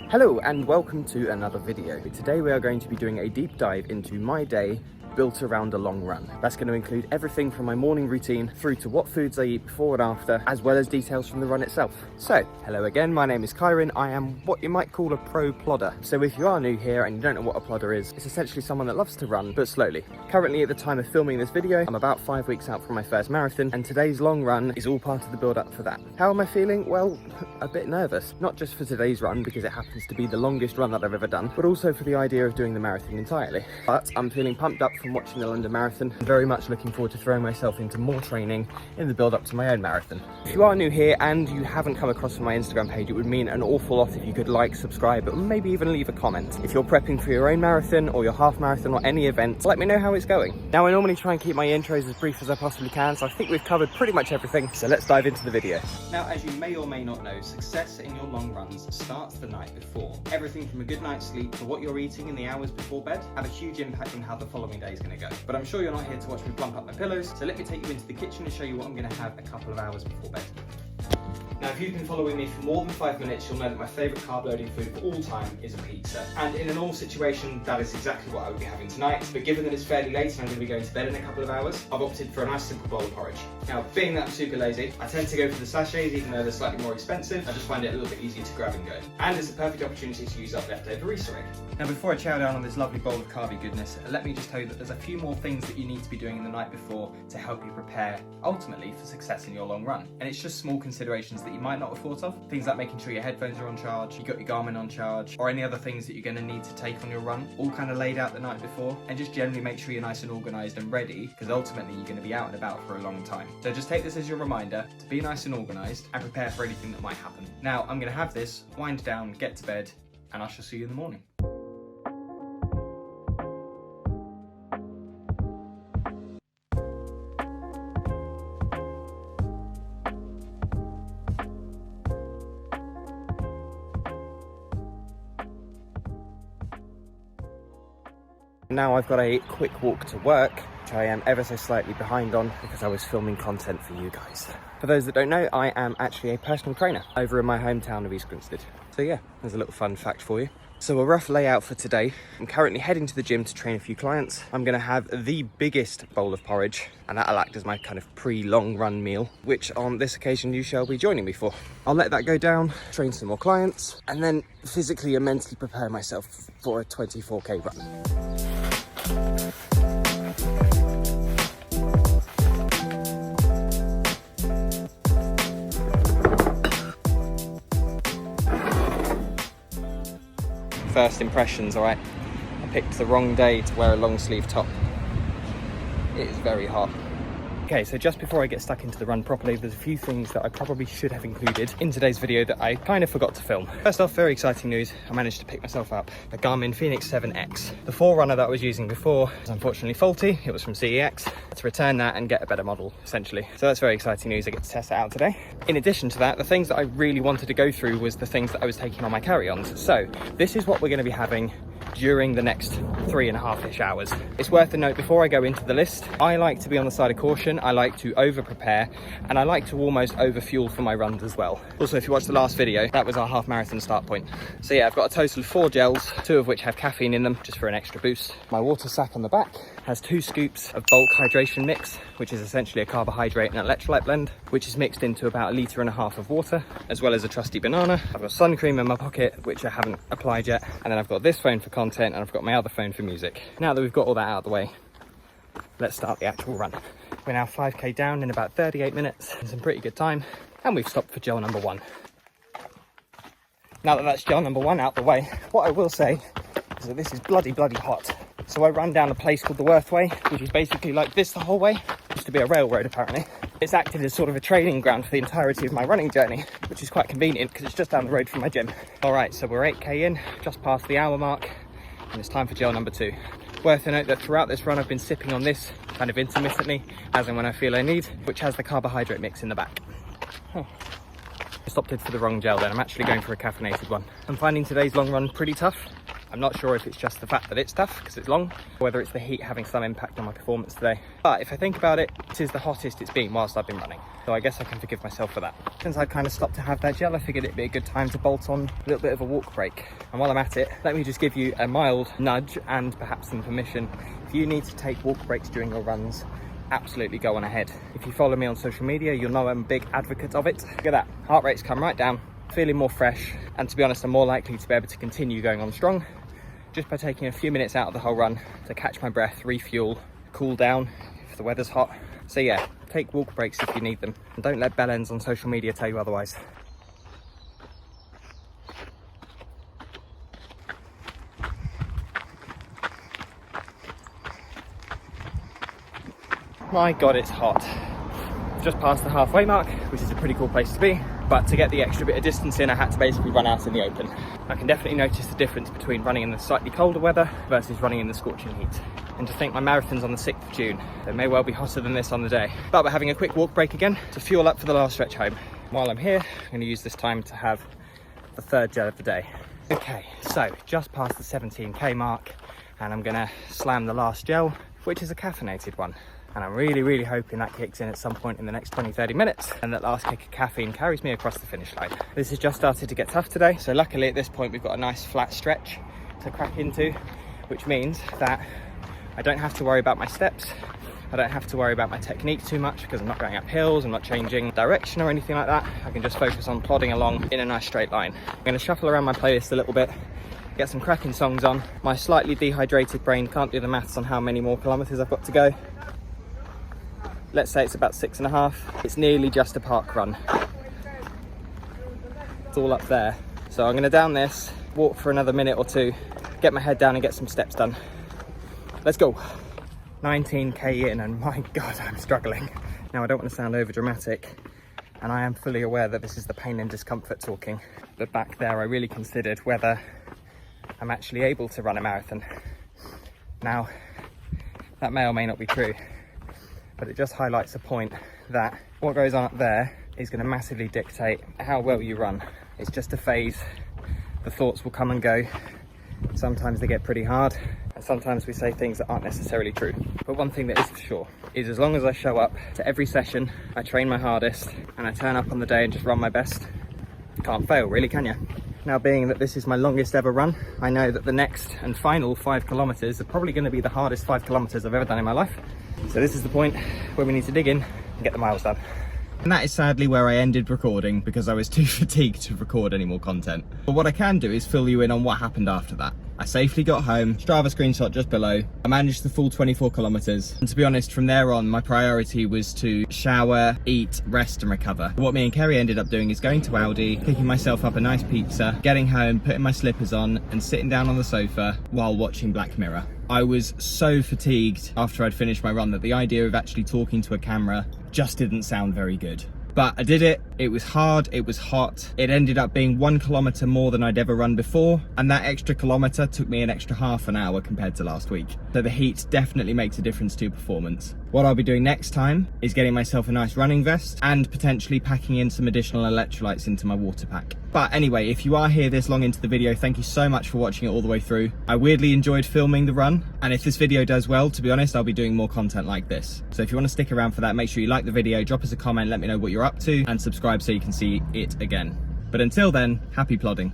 Hello and welcome to another video. Today we are going to be doing a deep dive into my day built around a long run. That's going to include everything from my morning routine through to what foods I eat before and after, as well as details from the run itself. So, hello again, my name is Kyron. I am what you might call a pro plodder. So if you are new here and you don't know what a plodder is, it's essentially someone that loves to run, but slowly. Currently at the time of filming this video, I'm about 5 weeks out from my first marathon, and today's long run is all part of the build up for that. How am I feeling? Well, a bit nervous. Not just for today's run, because it happens to be the longest run that I've ever done, but also for the idea of doing the marathon entirely. But I'm feeling pumped up from watching the London Marathon, and very much looking forward to throwing myself into more training in the build up to my own marathon. If you are new here and you haven't come across my Instagram page, it would mean an awful lot if you could like, subscribe, but maybe even leave a comment. If you're prepping for your own marathon or your half marathon or any event, let me know how it's going. Now, I normally try and keep my intros as brief as I possibly can, so I think we've covered pretty much everything, so let's dive into the video. Now, as you may or may not know, success in your long runs starts the night before. Everything from a good night's sleep to what you're eating in the hours before bed have a huge impact on how the following day is going to go. But I'm sure you're not here to watch me plump up my pillows, so let me take you into the kitchen and show you what I'm going to have a couple of hours before bed. Now, if you've been following me for more than 5 minutes, you'll know that my favourite carb loading food of all time is a pizza. And in a normal situation, that is exactly what I would be having tonight. But given that it's fairly late and I'm going to be going to bed in a couple of hours, I've opted for a nice simple bowl of porridge. Now, being that I'm super lazy, I tend to go for the sachets, even though they're slightly more expensive. I just find it a little bit easier to grab and go. And it's a perfect opportunity to use up leftover Easter egg. Now, before I chow down on this lovely bowl of carby goodness, let me just tell you that there's a few more things that you need to be doing the night before to help you prepare, ultimately, for success in your long run. And it's just small considerations that you might not have thought of. Things like making sure your headphones are on charge, you got your Garmin on charge, or any other things that you're going to need to take on your run, all kind of laid out the night before. And just generally make sure you're nice and organised and ready, because ultimately you're going to be out and about for a long time. So just take this as your reminder to be nice and organised and prepare for anything that might happen. Now, I'm going to have this, wind down, get to bed, and I shall see you in the morning. Now I've got a quick walk to work, which I am ever so slightly behind on because I was filming content for you guys. For those that don't know, I am actually a personal trainer over in my hometown of East Grinstead. So yeah, there's a little fun fact for you. So a rough layout for today. I'm currently heading to the gym to train a few clients. I'm going to have the biggest bowl of porridge, and that'll act as my kind of pre-long run meal, which on this occasion you shall be joining me for. I'll let that go down, train some more clients, and then physically and mentally prepare myself for a 24k run. First impressions, all right? I picked the wrong day to wear a long sleeve top. It is very hot. Okay, so just before I get stuck into the run properly, there's a few things that I probably should have included in today's video that I kind of forgot to film. First off, very exciting news. I managed to pick myself up a Garmin Fenix 7X. The Forerunner that I was using before was unfortunately faulty. It was from CEX. To return that and get a better model, essentially. So that's very exciting news. I get to test it out today. In addition to that, the things that I really wanted to go through was the things that I was taking on my carry-ons. So this is what we're going to be having during the next 3.5-ish hours. It's worth a note before I go into the list, I like to be on the side of caution. I like to over prepare, and I like to almost over fuel for my runs as well. Also, if you watched the last video, that was our half marathon start point. So yeah, I've got a total of 4 gels, 2 of which have caffeine in them just for an extra boost. My water sack on the back has 2 scoops of bulk hydration mix, which is essentially a carbohydrate and electrolyte blend, which is mixed into about 1.5 litres of water, as well as a trusty banana. I've got sun cream in my pocket, which I haven't applied yet, and then I've got this phone for content, and I've got my other phone for music. Now that we've got all that out of the way, let's start the actual run. We're now 5k down in about 38 minutes, some pretty good time, and we've stopped for gel number 1. Now that that's gel number 1 out the way, what I will say is that this is bloody hot. So I ran down a place called the Worthway, which is basically like this the whole way. It used to be a railroad apparently. It's acted as sort of a training ground for the entirety of my running journey, which is quite convenient because it's just down the road from my gym. All right, so we're 8k in, just past the hour mark, and it's time for gel number 2. Worth a note that throughout this run I've been sipping on this kind of intermittently, as and when I feel I need, which has the carbohydrate mix in the back. I stopped it for the wrong gel then. I'm actually going for a caffeinated one. I'm finding today's long run pretty tough. I'm not sure if it's just the fact that it's tough because it's long, or whether it's the heat having some impact on my performance today. But if I think about it, it is the hottest it's been whilst I've been running. So I guess I can forgive myself for that. Since I've kind of stopped to have that gel, I figured it'd be a good time to bolt on a little bit of a walk break. And while I'm at it, let me just give you a mild nudge and perhaps some permission. If you need to take walk breaks during your runs, absolutely go on ahead. If you follow me on social media, you'll know I'm a big advocate of it. Look at that, heart rate's come right down, feeling more fresh, and to be honest, I'm more likely to be able to continue going on strong just by taking a few minutes out of the whole run to catch my breath, refuel, cool down if the weather's hot. So yeah, take walk breaks if you need them, and don't let bellends on social media tell you otherwise. My God, it's hot. Just past the halfway mark, which is a pretty cool place to be. But to get the extra bit of distance in, I had to basically run out in the open. I can definitely notice the difference between running in the slightly colder weather versus running in the scorching heat. And to think my marathon's on the 6th of June, so it may well be hotter than this on the day. But we're having a quick walk break again to fuel up for the last stretch home. While I'm here, I'm going to use this time to have the third gel of the day. Okay, so just past the 17k mark, and I'm going to slam the last gel, which is a caffeinated one. And I'm really hoping that kicks in at some point in the next 20-30 minutes, and that last kick of caffeine carries me across the finish line. This has just started to get tough today, so luckily at this point we've got a nice flat stretch to crack into, which means that I don't have to worry about my steps, I don't have to worry about my technique too much because I'm not going up hills, I'm not changing direction or anything like that. I can just focus on plodding along in a nice straight line. I'm going to shuffle around my playlist a little bit, get some cracking songs on. My slightly dehydrated brain can't do the maths on how many more kilometers I've got to go. Let's say it's about 6.5. It's nearly just a park run. It's all up there. So I'm gonna down this, walk for another minute or two, get my head down and get some steps done. Let's go. 19k in, and my God, I'm struggling. Now I don't want to sound over dramatic, and I am fully aware that this is the pain and discomfort talking. But back there, I really considered whether I'm actually able to run a marathon. Now, that may or may not be true, but it just highlights the point that what goes on up there is going to massively dictate how well you run. It's just a phase. The thoughts will come and go. Sometimes they get pretty hard, and sometimes we say things that aren't necessarily true. But one thing that is for sure is as long as I show up to every session, I train my hardest, and I turn up on the day and just run my best, you can't fail, really, can you? Now, being that this is my longest ever run, I know that the next and final 5 kilometers are probably going to be the hardest 5 kilometers I've ever done in my life. So this is the point where we need to dig in and get the miles done. And that is sadly where I ended recording because I was too fatigued to record any more content. But what I can do is fill you in on what happened after that. I safely got home, Strava screenshot just below. I managed the full 24 kilometers. And to be honest, from there on, my priority was to shower, eat, rest and recover. What me and Kerry ended up doing is going to Aldi, picking myself up a nice pizza, getting home, putting my slippers on and sitting down on the sofa while watching Black Mirror. I was so fatigued after I'd finished my run that the idea of actually talking to a camera just didn't sound very good. But I did it. It was hard, it was hot. It ended up being 1 kilometer more than I'd ever run before, and that extra kilometer took me an extra half an hour compared to last week. So the heat definitely makes a difference to performance. What I'll be doing next time is getting myself a nice running vest and potentially packing in some additional electrolytes into my water pack. But anyway, if you are here this long into the video, thank you so much for watching it all the way through. I weirdly enjoyed filming the run, and if this video does well, to be honest, I'll be doing more content like this. So if you want to stick around for that, make sure you like the video, drop us a comment, let me know what you're up to, and subscribe so you can see it again. But until then, happy plodding.